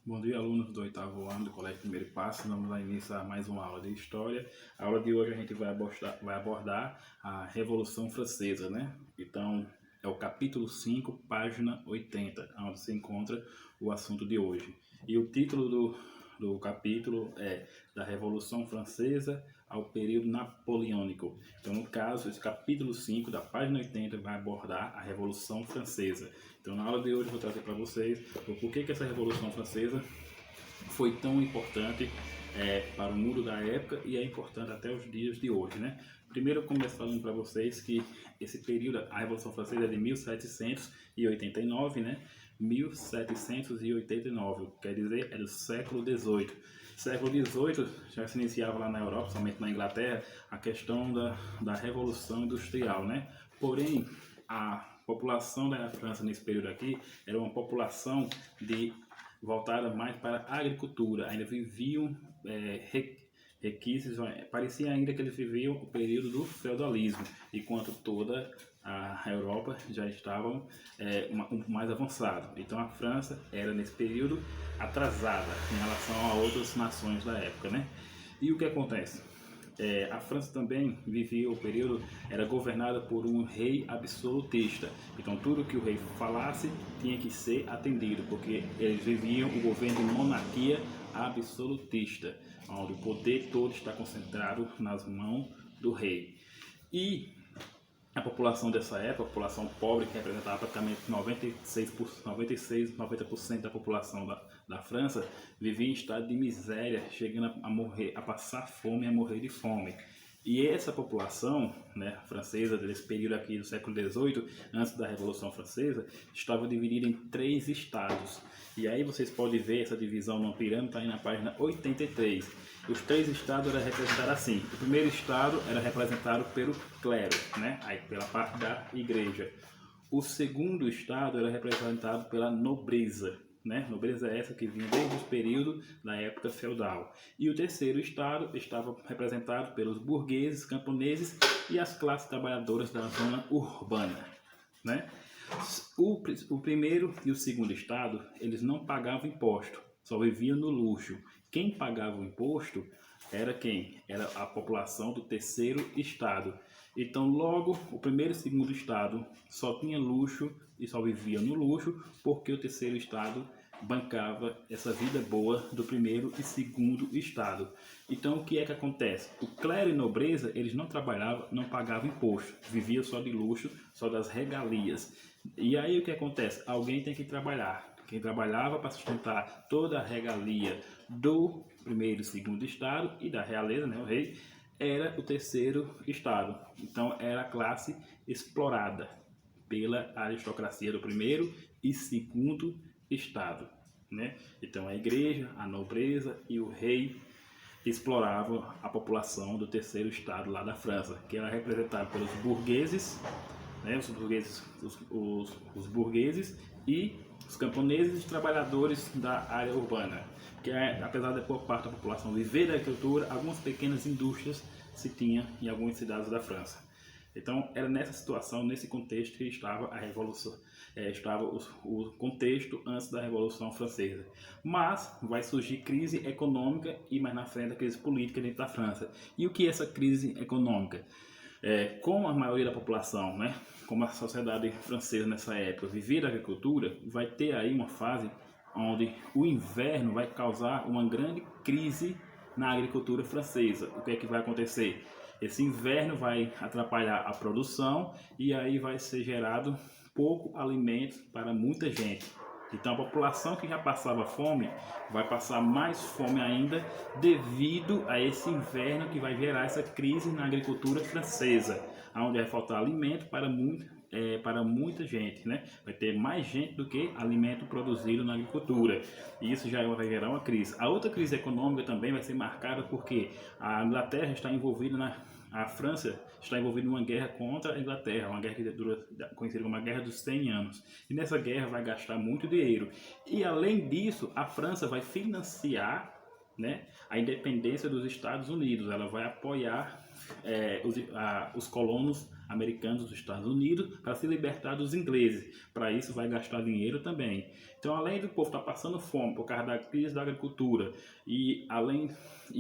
Bom dia, alunos do oitavo ano do Colégio Primeiro Passo. Vamos lá iniciar mais uma aula de História. A aula de hoje a gente vai abordar a Revolução Francesa, né? Então, é o capítulo 5, página 80, onde se encontra o assunto de hoje. E o título do capítulo é Da Revolução Francesa ao Período Napoleônico. Então, no caso, esse capítulo 5, da página 80, vai abordar a Revolução Francesa. Então, na aula de hoje, eu vou trazer para vocês o porquê que essa Revolução Francesa foi tão importante para o mundo da época e é importante até os dias de hoje, né? Primeiro, eu começo falando para vocês que esse período, a Revolução Francesa é de 1789, né? 1789, quer dizer, é do século XVIII. Século XVIII já se iniciava lá na Europa, somente na Inglaterra, a questão da Revolução Industrial, né? Porém, a população da França nesse período aqui era uma população voltada mais para a agricultura, ainda viviam requisitos, parecia ainda que eles viviam o período do feudalismo, enquanto toda a Europa já estava mais avançada. Então a França era nesse período atrasada em relação a outras nações da época, né? E o que acontece? A França também vivia o período, era governada por um rei absolutista. Então tudo que o rei falasse tinha que ser atendido, porque eles viviam o governo de monarquia absolutista, onde o poder todo está concentrado nas mãos do rei. E a população dessa época, a população pobre, que representava praticamente 90% da população da França, vivia em estado de miséria, chegando a morrer, a passar fome e a morrer de fome. E essa população, né, francesa, desse período aqui do século XVIII, antes da Revolução Francesa, estava dividida em 3 estados. E aí vocês podem ver essa divisão no pirâmide, está aí na página 83. Os 3 estados eram representados assim. O primeiro estado era representado pelo clero, né, aí pela parte da igreja. O segundo estado era representado pela nobreza, né? Nobreza é essa que vinha desde o período da época feudal. E o terceiro estado estava representado pelos burgueses, camponeses e as classes trabalhadoras da zona urbana, né? O primeiro e o segundo estado, eles não pagavam imposto, só viviam no luxo. Quem pagava o imposto era quem? Era a população do terceiro estado. Então, logo, o primeiro e o segundo estado só tinha luxo e só vivia no luxo, porque o terceiro estado bancava essa vida boa do primeiro e segundo estado. Então, o que é que acontece? O clero e nobreza, eles não trabalhavam, não pagavam imposto, viviam só de luxo, só das regalias. E aí o que acontece? Alguém tem que trabalhar. Quem trabalhava para sustentar toda a regalia do primeiro e segundo estado e da realeza, né, o rei, era o terceiro estado. Então era a classe explorada pela aristocracia do primeiro e segundo estado, né? Então a igreja, a nobreza e o rei exploravam a população do terceiro estado lá da França, que era representada pelos burgueses, né? Os burgueses e os camponeses e os trabalhadores da área urbana, que apesar de boa parte da população viver da agricultura, algumas pequenas indústrias se tinha em algumas cidades da França. Então era nessa situação, nesse contexto que estava a revolução, estava o contexto antes da Revolução Francesa. Mas vai surgir crise econômica e mais na frente a crise política dentro da França. E o que é essa crise econômica? Como a maioria da população, né, como a sociedade francesa nessa época vivia da agricultura, vai ter aí uma fase onde o inverno vai causar uma grande crise na agricultura francesa. O que é que vai acontecer? Esse inverno vai atrapalhar a produção e aí vai ser gerado pouco alimento para muita gente. Então a população que já passava fome vai passar mais fome ainda devido a esse inverno que vai gerar essa crise na agricultura francesa, onde vai faltar alimento para muita gente, né? Vai ter mais gente do que alimento produzido na agricultura. E isso já vai gerar uma crise. A outra crise econômica também vai ser marcada porque a Inglaterra está envolvida a França está envolvida em uma guerra contra a Inglaterra, uma guerra que dura, conhecida como a Guerra dos 100 Anos. E nessa guerra vai gastar muito dinheiro. E além disso, a França vai financiar, né, a independência dos Estados Unidos. Ela vai apoiar os colonos americanos dos Estados Unidos para se libertar dos ingleses. Para isso vai gastar dinheiro também. Então, além do povo estar passando fome por causa da crise da agricultura e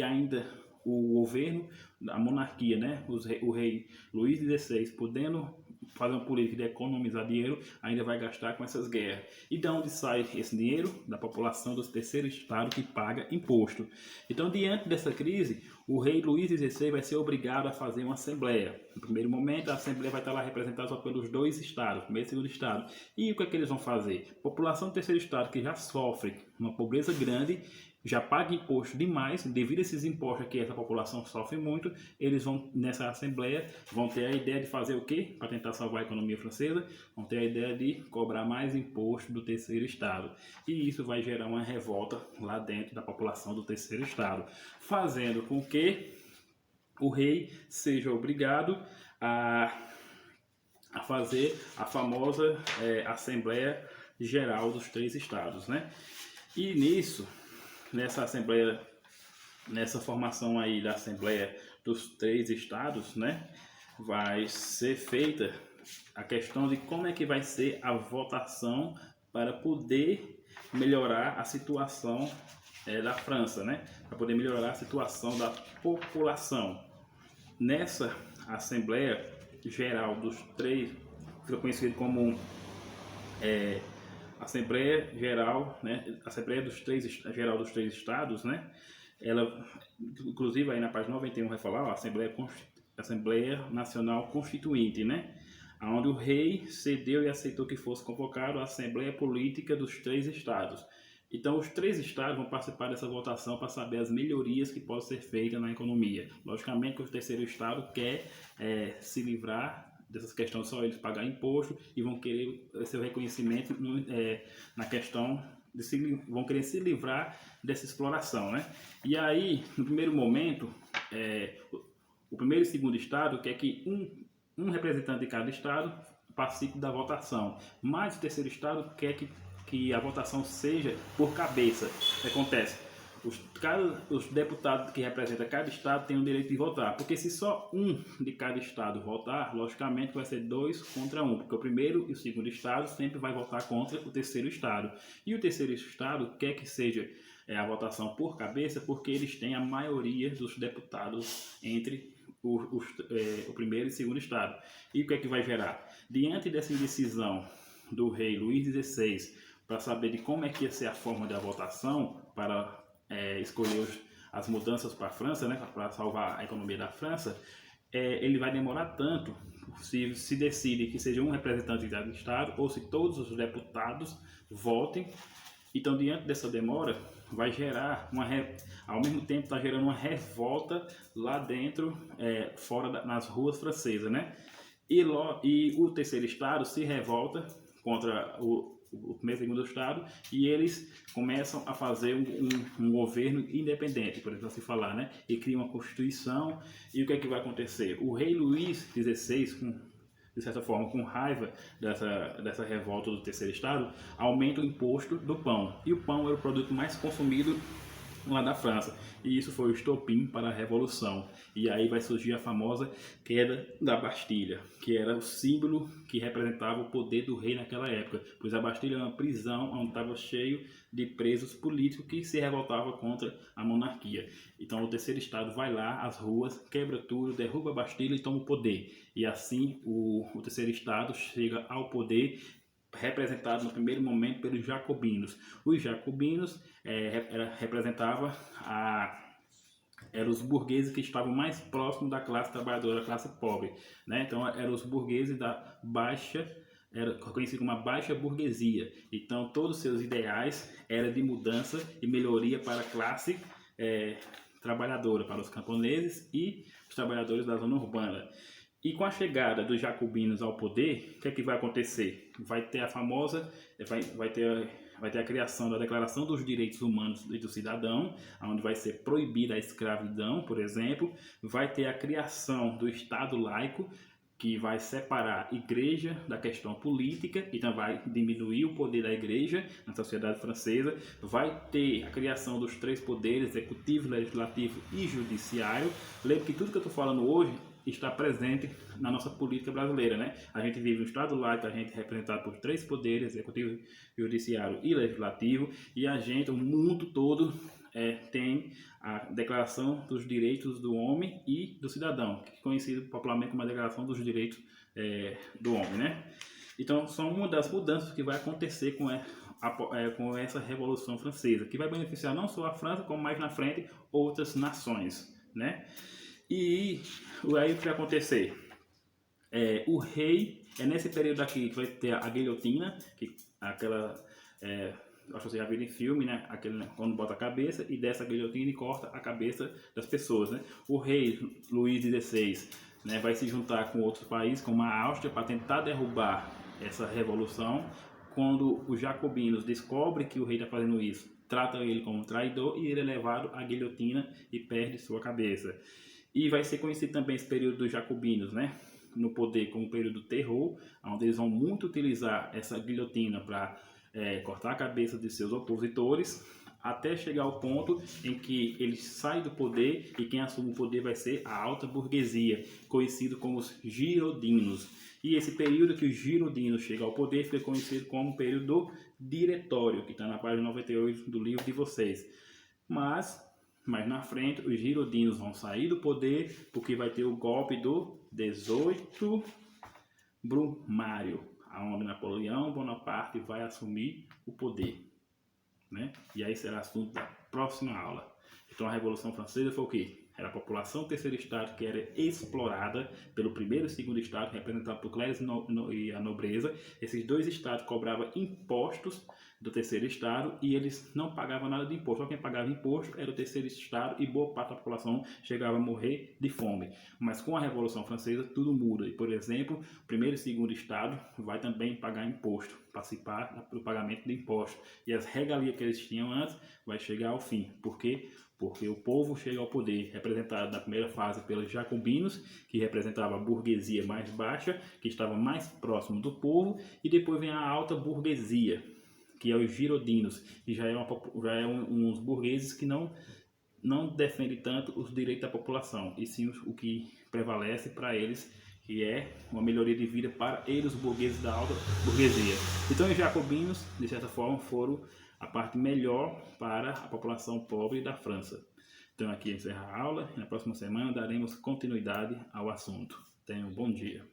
ainda o governo, a monarquia, né, o rei Luís XVI podendo fazer uma política de economizar dinheiro, ainda vai gastar com essas guerras. E de onde sai esse dinheiro? Da população dos terceiros estados que paga imposto. Então, diante dessa crise, o rei Luís XVI vai ser obrigado a fazer uma assembleia. No primeiro momento, a assembleia vai estar lá representada só pelos dois estados, primeiro e segundo estado. E o que é que eles vão fazer? A população do terceiro estado, que já sofre uma pobreza grande, já paga imposto demais, devido a esses impostos que essa população sofre muito, eles vão, nessa assembleia, vão ter a ideia de fazer o quê? Para tentar salvar a economia francesa, vão ter a ideia de cobrar mais imposto do terceiro estado. E isso vai gerar uma revolta lá dentro da população do terceiro estado, fazendo com que o rei seja obrigado a fazer a famosa Assembleia Geral dos três estados, né? E nessa assembleia, nessa formação aí da Assembleia dos três estados, né, vai ser feita a questão de como é que vai ser a votação para poder melhorar a situação da França, né, para poder melhorar a situação da população. Nessa Assembleia Geral dos três, fica conhecido como Assembleia Geral, né? Assembleia Geral dos três estados, né? Ela, inclusive aí na página 91 vai falar, ó, Assembleia Nacional Constituinte, né? Onde o rei cedeu e aceitou que fosse convocado a Assembleia Política dos três estados. Então, os três estados vão participar dessa votação para saber as melhorias que podem ser feitas na economia. Logicamente que o terceiro estado quer se livrar dessas questões, só eles pagar imposto e vão querer seu reconhecimento na questão vão querer se livrar dessa exploração, né? E aí, no primeiro momento, o primeiro e segundo estado quer que um representante de cada estado participe da votação, mas o terceiro estado quer que a votação seja por cabeça. O que acontece? Os deputados que representam cada estado têm o direito de votar, porque se só um de cada estado votar, logicamente vai ser 2 contra 1, porque o primeiro e o segundo estado sempre vai votar contra o terceiro estado, e o terceiro estado quer que seja a votação por cabeça, porque eles têm a maioria dos deputados entre o primeiro e o segundo estado. E o que é que vai gerar? Diante dessa indecisão do rei Luís XVI, para saber de como é que ia ser a forma da votação, para escolher as mudanças para a França, né, para salvar a economia da França, ele vai demorar tanto se decide que seja um representante de cada estado ou se todos os deputados votem. Então, diante dessa demora, vai gerar ao mesmo tempo está gerando uma revolta lá dentro, fora nas ruas francesas, né? E o terceiro estado se revolta contra o primeiro e segundo estado, e eles começam a fazer um governo independente, por exemplo, assim falar, né? E cria uma constituição. E o que é que vai acontecer? O rei Luís XVI, de certa forma, com raiva dessa revolta do terceiro estado, aumenta o imposto do pão. E o pão era o produto mais consumido lá da França. E isso foi o estopim para a Revolução. E aí vai surgir a famosa queda da Bastilha, que era o símbolo que representava o poder do rei naquela época, pois a Bastilha era uma prisão onde estava cheio de presos políticos que se revoltavam contra a monarquia. Então o terceiro estado vai lá às ruas, quebra tudo, derruba a Bastilha e toma o poder. E assim o terceiro estado chega ao poder, representado no primeiro momento pelos jacobinos. Os jacobinos representavam eram os burgueses que estavam mais próximos da classe trabalhadora, da classe pobre, né? Então eram os burgueses da baixa, era conhecido como a baixa burguesia. Então todos os seus ideais eram de mudança e melhoria para a classe trabalhadora, para os camponeses e os trabalhadores da zona urbana. E com a chegada dos jacobinos ao poder, o que é que vai acontecer? Vai ter a famosa, vai ter a criação da Declaração dos Direitos Humanos do Cidadão, onde vai ser proibida a escravidão, por exemplo. Vai ter a criação do Estado laico, que vai separar a igreja da questão política, então vai diminuir o poder da igreja na sociedade francesa. Vai ter a criação dos 3 poderes, executivo, legislativo e judiciário. Lembra que tudo que eu estou falando hoje, está presente na nossa política brasileira, né? A gente vive um Estado laico, a gente é representado por 3 poderes, executivo, judiciário e legislativo, e a gente, o mundo todo, tem a Declaração dos Direitos do Homem e do Cidadão, que é conhecido popularmente como a Declaração dos Direitos do Homem, né? Então, são uma das mudanças que vai acontecer com essa Revolução Francesa, que vai beneficiar não só a França, como mais na frente outras nações, né? E aí o que vai acontecer? O rei, nesse período aqui que vai ter a guilhotina, que aquela, acho que você já viu em filme, né? Quando bota a cabeça e desce a guilhotina e corta a cabeça das pessoas, né? O rei Luís XVI, né, vai se juntar com outros países, como a Áustria, para tentar derrubar essa revolução. Quando os jacobinos descobrem que o rei está fazendo isso, tratam ele como traidor e ele é levado à guilhotina e perde sua cabeça. E vai ser conhecido também esse período dos jacobinos, né, no poder, como o período do terror, onde eles vão muito utilizar essa guilhotina para cortar a cabeça de seus opositores, até chegar ao ponto em que eles saem do poder e quem assume o poder vai ser a alta burguesia, conhecido como os girodinos. E esse período que os girodinos chegam ao poder fica conhecido como o período do diretório, que está na página 98 do livro de vocês. Mas na frente, os girodinos vão sair do poder, porque vai ter o golpe do 18 Brumário, onde Napoleão Bonaparte vai assumir o poder, né? E aí será assunto da próxima aula. Então a Revolução Francesa foi o quê? Era a população do terceiro estado que era explorada pelo primeiro e segundo estado, representado por clérigos e a nobreza. Esses 2 estados cobravam impostos do terceiro estado e eles não pagavam nada de imposto. Só quem pagava imposto era o terceiro estado e boa parte da população chegava a morrer de fome. Mas com a Revolução Francesa tudo muda. E, por exemplo, o primeiro e segundo estado vai também pagar imposto, participar do pagamento de impostos. E as regalias que eles tinham antes vai chegar ao fim. Por quê? Porque o povo chega ao poder, representado na primeira fase pelos jacobinos, que representava a burguesia mais baixa, que estava mais próximo do povo, e depois vem a alta burguesia, que é os girodinos, que já é uns burgueses que não defendem tanto os direitos da população, e sim o que prevalece para eles, que é uma melhoria de vida para eles, os burgueses da alta burguesia. Então os jacobinos, de certa forma, foram a parte melhor para a população pobre da França. Então aqui encerra a aula e na próxima semana daremos continuidade ao assunto. Tenham um bom dia.